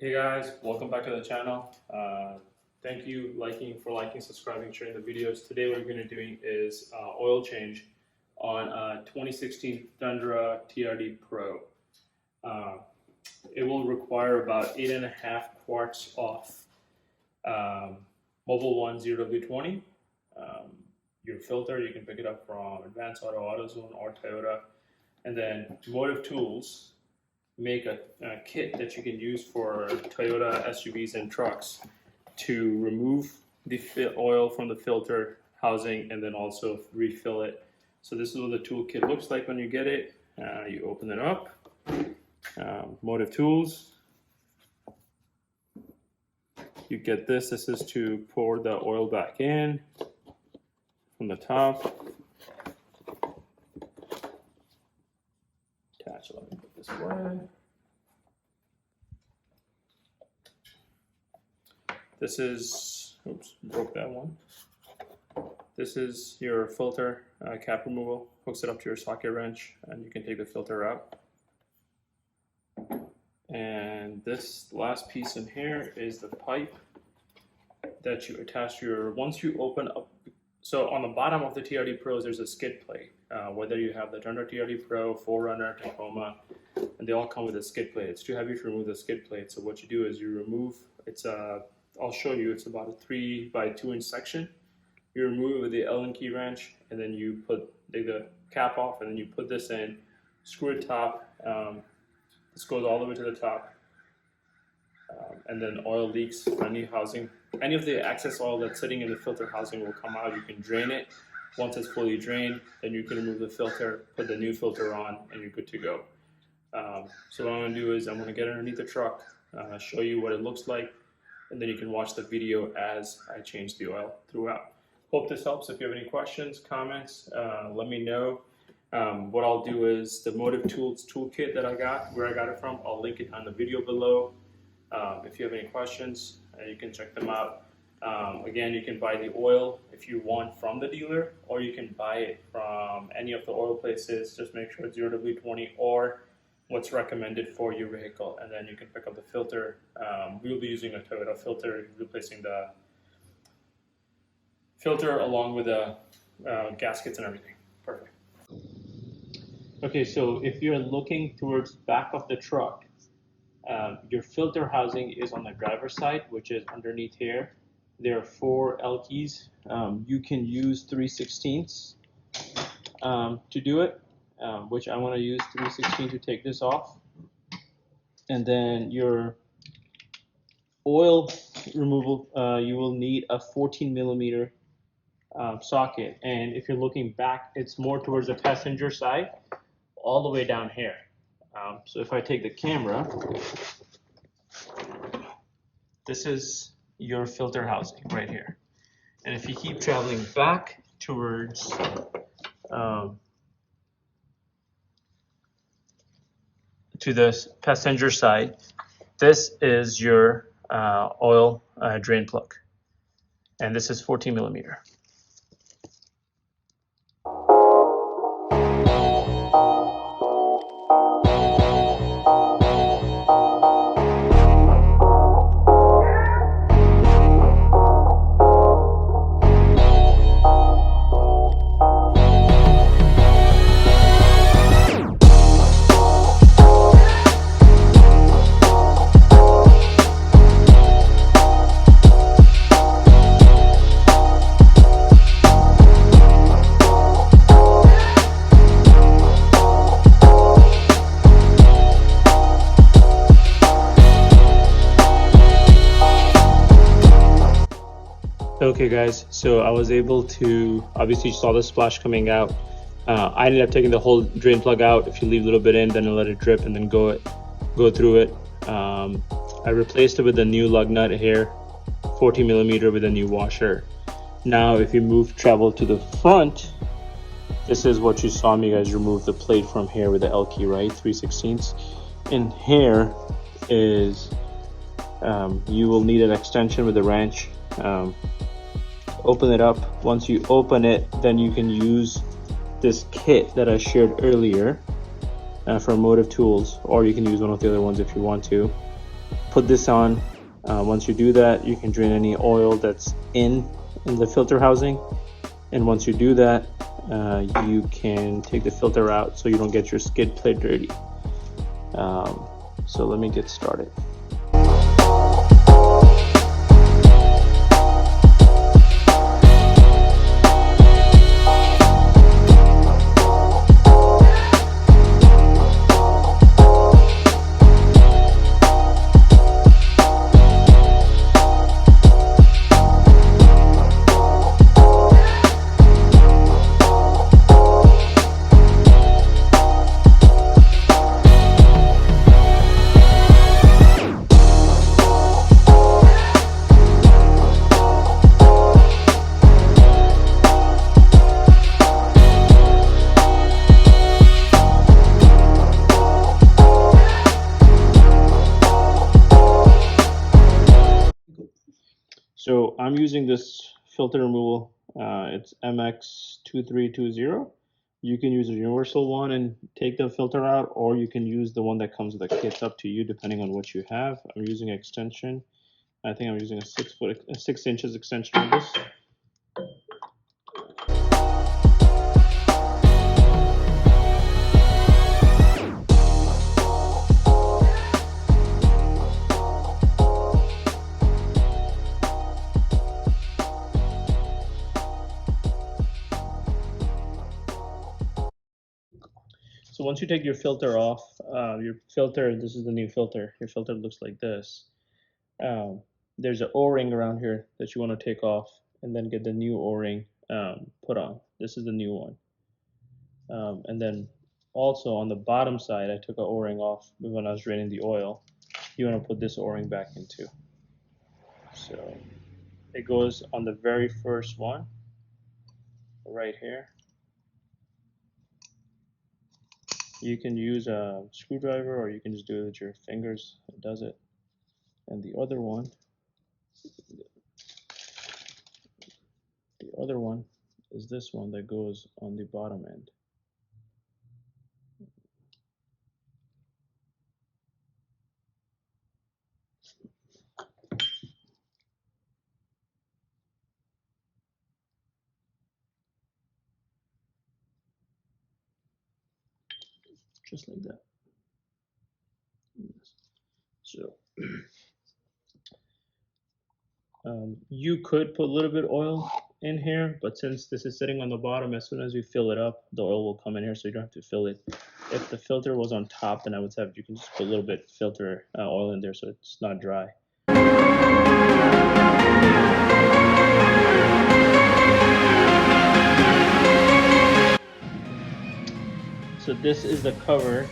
Hey guys, welcome back to the channel. Thank you for liking, subscribing, sharing the videos. Today what we're going to be doing is oil change on a 2016 Tundra TRD PRO. It will require about 8.5 quarts of Mobil 1 0W20. Your filter, you can pick it up from Advanced Auto, AutoZone, or Toyota. And then MotivX Tools make a kit that you can use for Toyota SUVs and trucks to remove the oil from the filter housing and then also refill it. So this is what the toolkit looks like when you get it. You open it up, MotivX Tools. You get this. This is to pour the oil back in from the top. Attach, let me put this away. This is, oops, broke that one. This is your filter cap removal. Hooks it up to your socket wrench and you can take the filter out. And this last piece in here is the pipe that you attach to your, once you open up, so on the bottom of the TRD Pros there's a skid plate. Whether you have the Tundra TRD Pro, 4Runner, Tacoma, and they all come with a skid plate. It's too heavy to remove the skid plate, so what you do is you remove, it's a, I'll show you, it's about a 3 by 2 inch section. You remove it with the Allen key wrench and then you take the cap off and then you put this in, screw it top. This goes all the way to the top. And then oil leaks, any housing, any of the excess oil that's sitting in the filter housing will come out. You can drain it. Once it's fully drained, then you can remove the filter, put the new filter on, and you're good to go. So what I'm going to do is I'm going to get underneath the truck, show you what it looks like, and then you can watch the video as I change the oil throughout. Hope this helps. If you have any questions, comments, let me know. What I'll do is the MotivX Tools Tool Kit that I got, where I got it from, I'll link it on the video below. If you have any questions, you can check them out. Again, you can buy the oil if you want from the dealer, or you can buy it from any of the oil places. Just make sure it's 0W20 or what's recommended for your vehicle, and then you can pick up the filter. We'll be using a Toyota filter, replacing the filter along with the gaskets and everything. Perfect. Okay, so if you're looking towards back of the truck, your filter housing is on the driver's side, which is underneath here. There are 4 L keys. You can use 3/16 to do it, which I want to use 3/16 to take this off. And then your oil removal, you will need a 14mm socket. And if you're looking back, it's more towards the passenger side, all the way down here. So if I take the camera, this is your filter housing right here. And if you keep traveling back towards to the passenger side, this is your oil drain plug, and this is 14mm. Okay guys, so I was able to, obviously you saw the splash coming out. I ended up taking the whole drain plug out. If you leave a little bit in, then let it drip and then go through it. I replaced it with a new lug nut here, 14mm with a new washer. Now if you travel to the front, this is what you saw me guys remove the plate from here with the L key, right? 3/16. And here is, you will need an extension with a wrench. Open it up. Once you open it, then you can use this kit that I shared earlier from MotivX Tools, or you can use one of the other ones if you want to. put this on. Once you do that, you can drain any oil that's in the filter housing. And once you do that, you can take the filter out so you don't get your skid plate dirty. So let me get started. So I'm using this filter removal. It's MX2320. You can use a universal one and take the filter out, or you can use the one that comes with the kit. It's up to you depending on what you have. I'm using an extension. I think I'm using a 6 inches extension of this. So once you take your filter off, this is the new filter. Your filter looks like this. There's an O-ring around here that you want to take off and then get the new O-ring put on. This is the new one. And then also on the bottom side, I took an O-ring off when I was draining the oil. You want to put this O-ring back in too. So it goes on the very first one, right here. You can use a screwdriver or you can just do it with your fingers. It does it. And the other one is this one that goes on the bottom end. Just like that. So you could put a little bit of oil in here, but since this is sitting on the bottom, as soon as you fill it up, the oil will come in here, so you don't have to fill it. If the filter was on top, then I would have you can just put a little bit filter oil in there so it's not dry. So this is the cover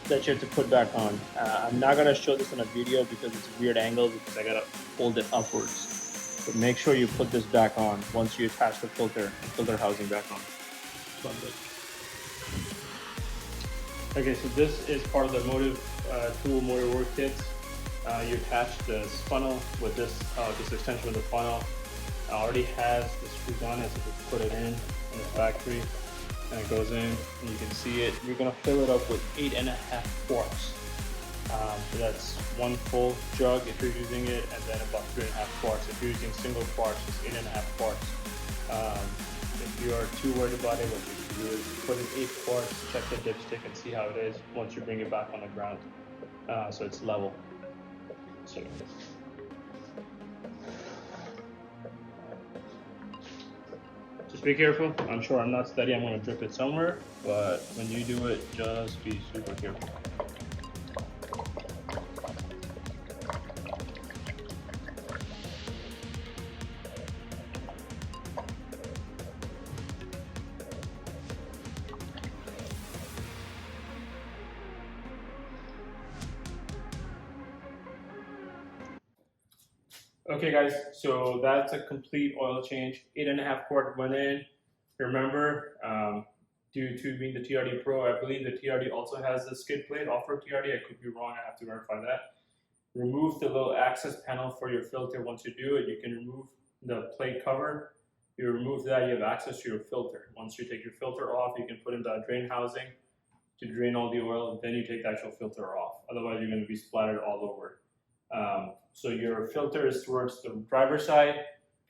that you have to put back on. I'm not gonna show this in a video because it's a weird angle because I gotta hold it upwards. But make sure you put this back on once you attach the filter housing back on. Okay, so this is part of the Tool motor work kit. You attach this funnel with this extension of the funnel. It already has the screws on it, so just put it in the factory. And it goes in, and you can see it. You're gonna fill it up with 8.5 quarts. So that's one full jug if you're using it, and then about 3.5 quarts. If you're using single quarts, it's 8.5 quarts. If you are too worried about it, what you can do is put in 8 quarts, check the dipstick, and see how it is once you bring it back on the ground, so it's level. So. Just be careful. I'm sure I'm not steady. I'm going to drip it somewhere, but when you do it, just be super careful. Okay guys, so that's a complete oil change. 8.5 quart went in. Remember, due to being the TRD Pro, I believe the TRD also has the skid plate, off-road TRD. I could be wrong, I have to verify that. Remove the little access panel for your filter. Once you do it, you can remove the plate cover. You remove that, you have access to your filter. Once you take your filter off, you can put in the drain housing to drain all the oil, then you take the actual filter off. Otherwise, you're going to be splattered all over. So your filter is towards the driver's side.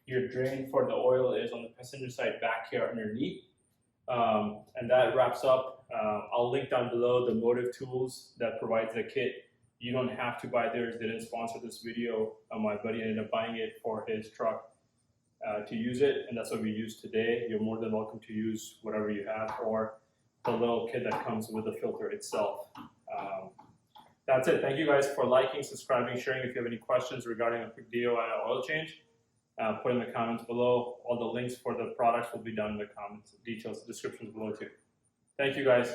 Your drain for the oil is on the passenger side back here underneath. And that wraps up. I'll link down below the MotivX Tools that provides the kit. You don't have to buy theirs. They didn't sponsor this video. My buddy ended up buying it for his truck to use it, and that's what we use today. You're more than welcome to use whatever you have or the little kit that comes with the filter itself. That's it. Thank you guys for liking, subscribing, sharing. If you have any questions regarding a quick DIY oil change, put in the comments below. All the links for the products will be down in the comments, details, descriptions below too. Thank you guys.